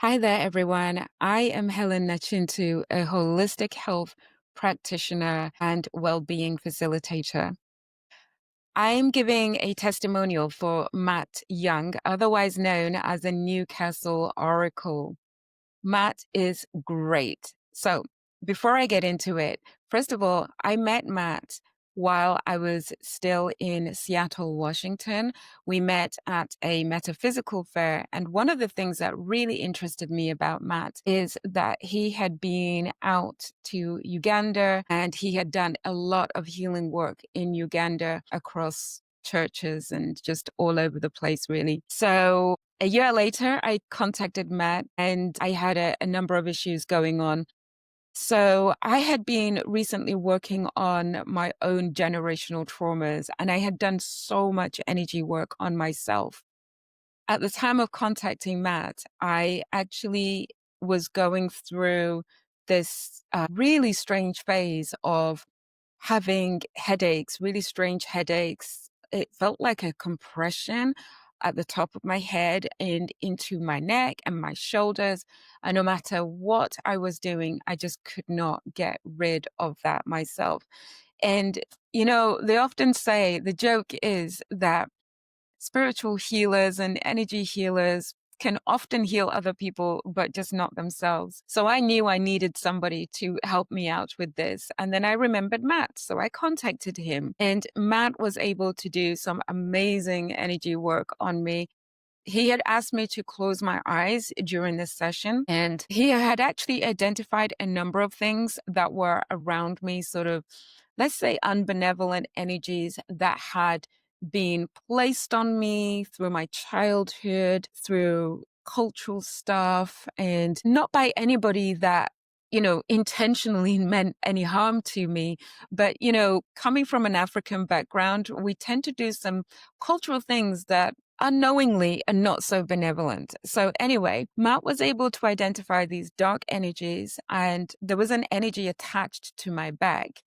Hi there, everyone. I am Helen Nachintu, a holistic health practitioner and well-being facilitator. I'm giving a testimonial for Matt Young, otherwise known as the Newcastle Oracle. Matt is great. So, before I get into it, first of all, I met Matt while I was still in Seattle, Washington. We met at a metaphysical fair. And one of the things that really interested me about Matt is that he had been out to Uganda and he had done a lot of healing work in Uganda across churches and just all over the place, really. So a year later, I contacted Matt and I had a number of issues going on. So I had been recently working on my own generational traumas and I had done so much energy work on myself. At the time of contacting Matt, I actually was going through this really strange phase of having headaches, really strange headaches. It felt like a compression at the top of my head and into my neck and my shoulders. And no matter what I was doing, I just could not get rid of that myself. And, they often say the joke is that spiritual healers and energy healers can often heal other people, but just not themselves. So I knew I needed somebody to help me out with this. And then I remembered Matt. So I contacted him and Matt was able to do some amazing energy work on me. He had asked me to close my eyes during this session, and he had actually identified a number of things that were around me, sort of, let's say, unbenevolent energies that had been placed on me through my childhood, through cultural stuff, and not by anybody that intentionally meant any harm to me. But, coming from an African background, we tend to do some cultural things that unknowingly and not so benevolent. So anyway, Matt was able to identify these dark energies and there was an energy attached to my back.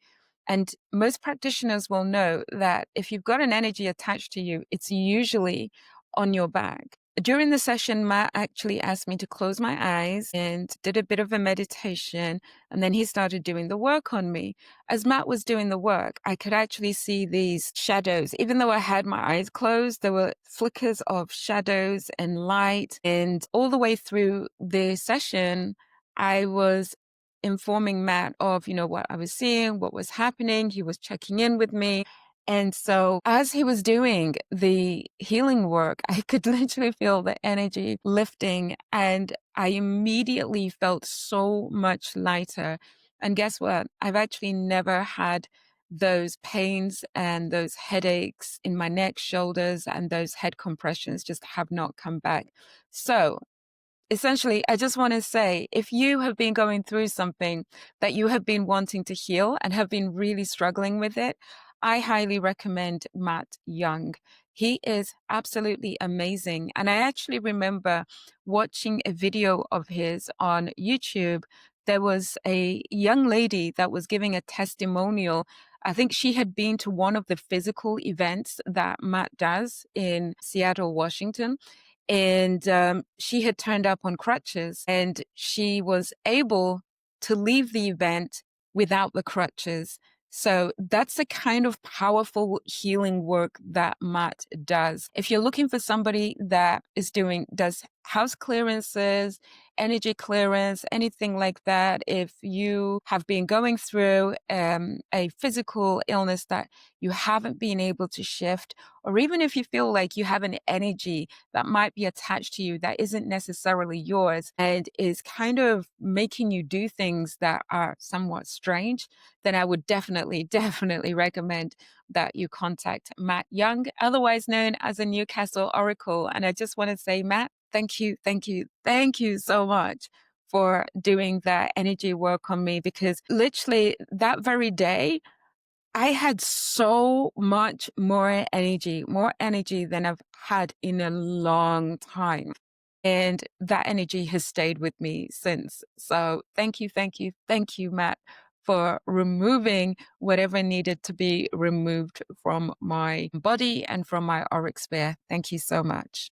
And most practitioners will know that if you've got an energy attached to you, it's usually on your back. During the session, Matt actually asked me to close my eyes and did a bit of a meditation. And then he started doing the work on me. As Matt was doing the work, I could actually see these shadows. Even though I had my eyes closed, there were flickers of shadows and light. And all the way through the session, I was informing Matt of, what I was seeing, what was happening. He was checking in with me. And so as he was doing the healing work, I could literally feel the energy lifting and I immediately felt so much lighter. And guess what? I've actually never had those pains and those headaches in my neck, shoulders, and those head compressions just have not come back. So essentially, I just want to say, if you have been going through something that you have been wanting to heal and have been really struggling with it, I highly recommend Matt Young. He is absolutely amazing. And I actually remember watching a video of his on YouTube. There was a young lady that was giving a testimonial. I think she had been to one of the physical events that Matt does in Seattle, Washington. And she had turned up on crutches and she was able to leave the event without the crutches. So that's the kind of powerful healing work that Matt does. If you're looking for somebody that does house clearances, energy clearance, anything like that, if you have been going through a physical illness that you haven't been able to shift, or even if you feel like you have an energy that might be attached to you that isn't necessarily yours and is kind of making you do things that are somewhat strange, then I would definitely, definitely recommend that you contact Matt Young, otherwise known as the Newcastle Oracle. And I just want to say, Matt, thank you, thank you, thank you so much for doing that energy work on me, because literally that very day, I had so much more energy than I've had in a long time. And that energy has stayed with me since. So thank you, thank you, thank you, Matt, for removing whatever needed to be removed from my body and from my auric sphere. Thank you so much.